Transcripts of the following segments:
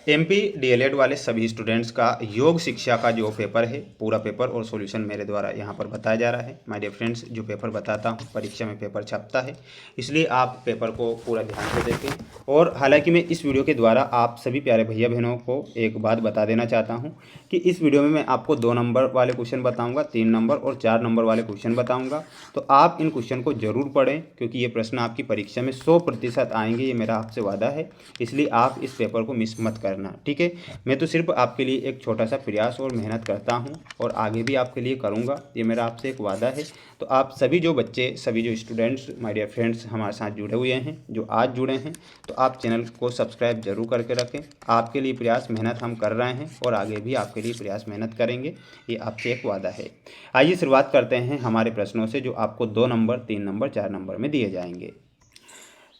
MP DElEd वाले सभी students का योग शिक्षा का जो पेपर है, पूरा पेपर और सॉल्यूशन मेरे द्वारा यहाँ पर बताया जा रहा है। माय डियर फ्रेंड्स, जो पेपर बताता हूँ परीक्षा में पेपर छपता है, इसलिए आप पेपर को पूरा ध्यान से देखें। और हालांकि मैं इस वीडियो के द्वारा आप सभी प्यारे भैया बहनों को एक बात बता देना चाहता हूँ कि इस वीडियो में मैं आपको 2 नंबर वाले क्वेश्चन बताऊँगा, 3 नंबर और 4 नंबर वाले क्वेश्चन बताऊँगा। तो आप इन क्वेश्चन को ज़रूर पढ़ें, क्योंकि ये प्रश्न आपकी परीक्षा में 100% आएंगे, ये मेरा आपसे वादा है। इसलिए आप इस पेपर को मिस मत करना, ठीक है। मैं तो सिर्फ आपके लिए एक छोटा सा प्रयास और मेहनत करता हूं और आगे भी आपके लिए करूंगा, ये मेरा आपसे एक वादा है। तो आप सभी जो बच्चे, सभी जो स्टूडेंट्स, माय डियर फ्रेंड्स हमारे साथ जुड़े हुए हैं, जो आज जुड़े हैं, तो आप चैनल को सब्सक्राइब जरूर करके रखें। आपके लिए प्रयास मेहनत हम कर रहे हैं और आगे भी आपके लिए प्रयास मेहनत करेंगे, ये आपसे एक वादा है। आइए शुरुआत करते हैं हमारे प्रश्नों से, जो आपको 2 नंबर, 3 नंबर, 4 नंबर में दिए जाएंगे।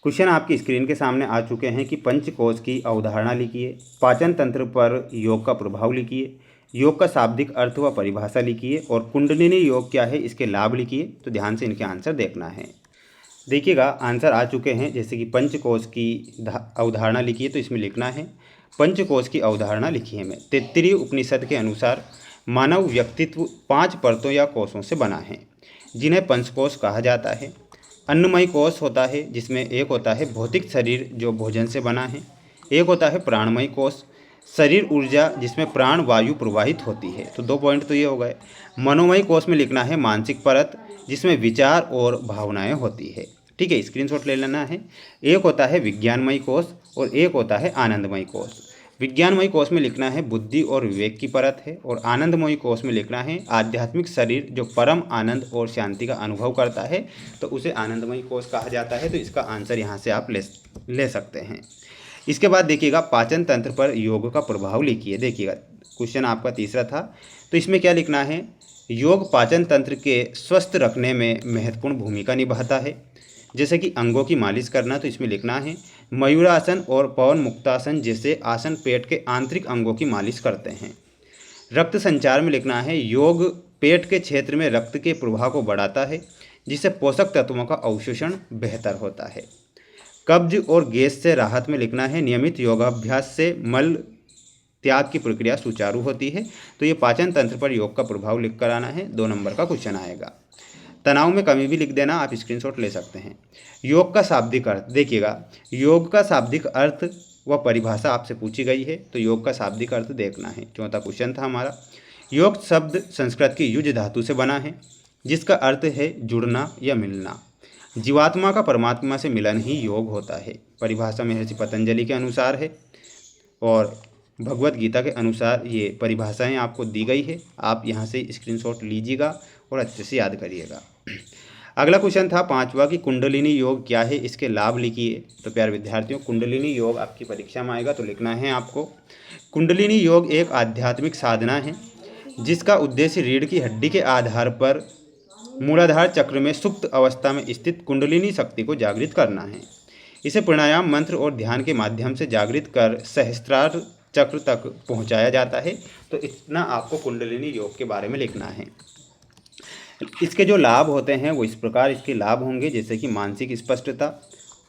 क्वेश्चन आपकी स्क्रीन के सामने आ चुके हैं कि पंचकोश की अवधारणा लिखिए, पाचन तंत्र पर योग का प्रभाव लिखिए, योग का शाब्दिक अर्थ व परिभाषा लिखिए और कुंडलिनी योग क्या है इसके लाभ लिखिए। तो ध्यान से इनके आंसर देखना है। देखिएगा, आंसर आ चुके हैं। जैसे कि पंचकोश की अवधारणा लिखिए, तो इसमें लिखना है पंचकोश की अवधारणा लिखिए में तैत्तिरीय उपनिषद के अनुसार मानव व्यक्तित्व 5 परतों या कोशों से बना है, जिन्हें पंचकोश कहा जाता है। अन्नमय कोश होता है, जिसमें एक होता है भौतिक शरीर जो भोजन से बना है, एक होता है प्राणमय कोश, शरीर ऊर्जा जिसमें प्राण वायु प्रवाहित होती है। तो 2 पॉइंट तो ये हो गए। मनोमय कोश में लिखना है मानसिक परत, जिसमें विचार और भावनाएं होती है, ठीक है, स्क्रीनशॉट ले लेना है। एक होता है विज्ञानमय कोश और एक होता है आनंदमय कोश। विज्ञानमय कोश में लिखना है बुद्धि और विवेक की परत है, और आनंदमय कोश में लिखना है आध्यात्मिक शरीर जो परम आनंद और शांति का अनुभव करता है, तो उसे आनंदमय कोश कहा जाता है। तो इसका आंसर यहाँ से आप ले सकते हैं। इसके बाद देखिएगा, पाचन तंत्र पर योग का प्रभाव लिखिए। देखिएगा, क्वेश्चन आपका तीसरा था, तो इसमें क्या लिखना है, योग पाचन तंत्र के स्वस्थ रखने में महत्वपूर्ण भूमिका निभाता है। जैसे कि अंगों की मालिश करना, तो इसमें लिखना है मयूरासन और पवन मुक्तासन जैसे आसन पेट के आंतरिक अंगों की मालिश करते हैं। रक्त संचार में लिखना है योग पेट के क्षेत्र में रक्त के प्रवाह को बढ़ाता है, जिससे पोषक तत्वों का अवशोषण बेहतर होता है। कब्ज और गैस से राहत में लिखना है नियमित योगाभ्यास से मल त्याग की प्रक्रिया सुचारू होती है। तो ये पाचन तंत्र पर योग का प्रभाव लिख कर आना है। 2 नंबर का क्वेश्चन आएगा। तनाव में कमी भी लिख देना, आप स्क्रीनशॉट ले सकते हैं। योग का शाब्दिक अर्थ, देखिएगा, योग का शाब्दिक अर्थ व परिभाषा आपसे पूछी गई है, तो योग का शाब्दिक अर्थ देखना है। 4था क्वेश्चन था हमारा। योग शब्द संस्कृत की युज धातु से बना है, जिसका अर्थ है जुड़ना या मिलना। जीवात्मा का परमात्मा से मिलन ही योग होता है। परिभाषा महर्षि पतंजलि के अनुसार है और भगवत गीता के अनुसार ये परिभाषाएं आपको दी गई है। आप यहाँ से स्क्रीनशॉट लीजिएगा और अच्छे से याद करिएगा। अगला क्वेश्चन था 5वां कि कुंडलिनी योग क्या है इसके लाभ लिखिए। तो प्यारे विद्यार्थियों, कुंडलिनी योग आपकी परीक्षा में आएगा, तो लिखना है आपको कुंडलिनी योग एक आध्यात्मिक साधना है, जिसका उद्देश्य रीढ़ की हड्डी के आधार पर मूलाधार चक्र में सुप्त अवस्था में स्थित कुंडलिनी शक्ति को जागृत करना है। इसे प्राणायाम, मंत्र और ध्यान के माध्यम से जागृत कर सहस्त्रार चक्र तक पहुंचाया जाता है। तो इतना आपको कुंडलिनी योग के बारे में लिखना है। इसके जो लाभ होते हैं वो इस प्रकार इसके लाभ होंगे, जैसे कि मानसिक स्पष्टता,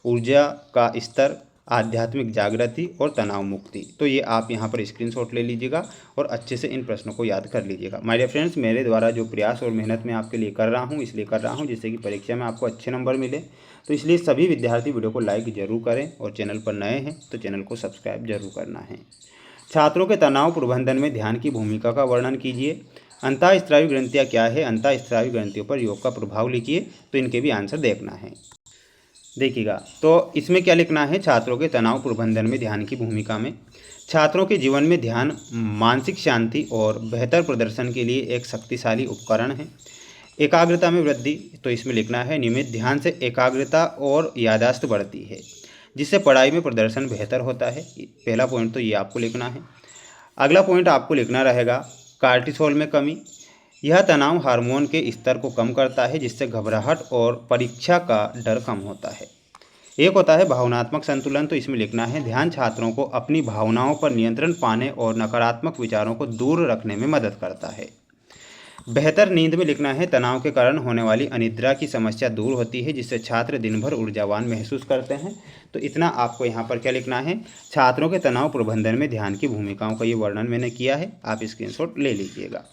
ऊर्जा का स्तर, आध्यात्मिक जागृति और तनाव मुक्ति। तो ये आप यहाँ पर स्क्रीनशॉट ले लीजिएगा और अच्छे से इन प्रश्नों को याद कर लीजिएगा। माय डियर फ्रेंड्स, मेरे द्वारा जो प्रयास और मेहनत मैं आपके लिए कर रहा हूँ, इसलिए कर रहा हूँ जिससे कि परीक्षा में आपको अच्छे नंबर मिले। तो इसलिए सभी विद्यार्थी वीडियो को लाइक जरूर करें और चैनल पर नए हैं तो चैनल को सब्सक्राइब जरूर करना है। छात्रों के तनाव प्रबंधन में ध्यान की भूमिका का वर्णन कीजिए। अंतःस्रावी ग्रंथियाँ क्या है, अंतःस्रावी ग्रंथियों पर योग का प्रभाव लिखिए। तो इनके भी आंसर देखना है। देखिएगा, तो इसमें क्या लिखना है, छात्रों के तनाव प्रबंधन में ध्यान की भूमिका में छात्रों के जीवन में ध्यान मानसिक शांति और बेहतर प्रदर्शन के लिए एक शक्तिशाली उपकरण है। एकाग्रता में वृद्धि, तो इसमें लिखना है नियमित ध्यान से एकाग्रता और याददाश्त बढ़ती है, जिससे पढ़ाई में प्रदर्शन बेहतर होता है। पहला पॉइंट तो ये आपको लिखना है। अगला पॉइंट आपको लिखना रहेगा कार्टिसोल में कमी। यह तनाव हार्मोन के स्तर को कम करता है, जिससे घबराहट और परीक्षा का डर कम होता है। एक होता है भावनात्मक संतुलन, तो इसमें लिखना है ध्यान छात्रों को अपनी भावनाओं पर नियंत्रण पाने और नकारात्मक विचारों को दूर रखने में मदद करता है। बेहतर नींद में लिखना है, तनाव के कारण होने वाली अनिद्रा की समस्या दूर होती है, जिससे छात्र दिन भर ऊर्जावान महसूस करते हैं। तो इतना आपको यहाँ पर क्या लिखना है, छात्रों के तनाव प्रबंधन में ध्यान की भूमिकाओं का ये वर्णन मैंने किया है, आप स्क्रीनशॉट ले लीजिएगा।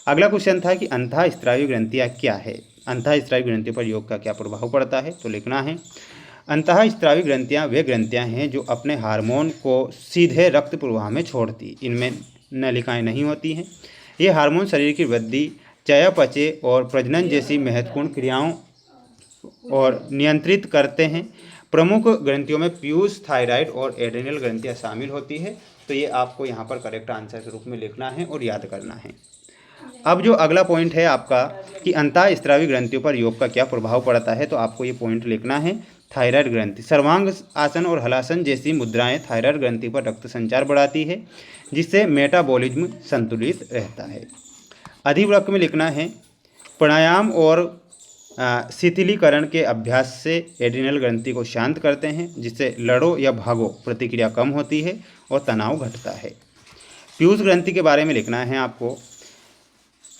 अगला क्वेश्चन था कि अंतःस्रावी ग्रंथियाँ क्या है, अंतःस्रावी ग्रंथियों पर योग का क्या प्रभाव पड़ता है। तो लिखना है, अंतःस्रावी ग्रंथियाँ वे ग्रंथियाँ हैं जो अपने हार्मोन को सीधे रक्त प्रवाह में छोड़ती, इनमें नलिकाएं नहीं होती हैं। ये हार्मोन शरीर की वृद्धि, चयापचय और प्रजनन जैसी महत्वपूर्ण क्रियाओं और नियंत्रित करते हैं। प्रमुख ग्रंथियों में पीयूष, थायराइड और एड्रिनल ग्रंथियाँ शामिल होती है। तो ये आपको यहाँ पर करेक्ट आंसर के रूप में लिखना है और याद करना है। अब जो अगला पॉइंट है आपका कि अंतःस्रावी ग्रंथियों पर योग का क्या प्रभाव पड़ता है, तो आपको ये पॉइंट लिखना है, थायराइड ग्रंथि। सर्वांग आसन और हलासन जैसी मुद्राएं थायराइड ग्रंथि पर रक्त संचार बढ़ाती है, जिससे मेटाबॉलिज्म संतुलित रहता है। अधिवृक्क में लिखना है, प्राणायाम और शिथिलीकरण के अभ्यास से एड्रिनल ग्रंथि को शांत करते हैं, जिससे लड़ो या भागो प्रतिक्रिया कम होती है और तनाव घटता है। पीयूष ग्रंथि के बारे में लिखना है आपको,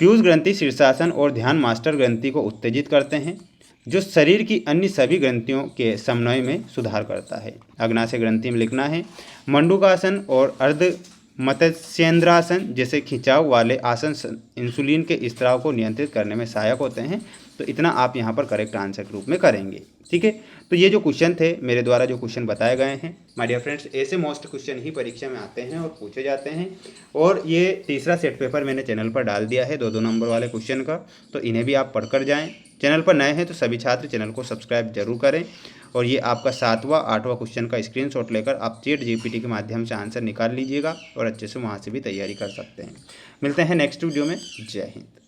पीयूष ग्रंथि शीर्षासन और ध्यान मास्टर ग्रंथि को उत्तेजित करते हैं, जो शरीर की अन्य सभी ग्रंथियों के समन्वय में सुधार करता है। अग्नाशय ग्रंथि में लिखना है, मंडूकासन और अर्ध मत्स्येंद्रासन जैसे खिंचाव वाले आसन इंसुलिन के स्त्राव को नियंत्रित करने में सहायक होते हैं। तो इतना आप यहाँ पर करेक्ट आंसर के रूप में करेंगे। ठीक है, तो ये जो क्वेश्चन थे मेरे द्वारा जो क्वेश्चन बताए गए हैं माय डियर फ्रेंड्स, ऐसे मोस्ट क्वेश्चन ही परीक्षा में आते हैं और पूछे जाते हैं। और ये तीसरा सेट पेपर मैंने चैनल पर डाल दिया है 2-2 नंबर वाले क्वेश्चन का, तो इन्हें भी आप पढ़कर जाएँ। चैनल पर नए हैं तो सभी छात्र चैनल को सब्सक्राइब जरूर करें। और ये आपका 7वां 8वां क्वेश्चन का स्क्रीनशॉट लेकर आप ChatGPT के माध्यम से आंसर निकाल लीजिएगा और अच्छे से वहाँ से भी तैयारी कर सकते हैं। मिलते हैं नेक्स्ट वीडियो में। जय हिंद।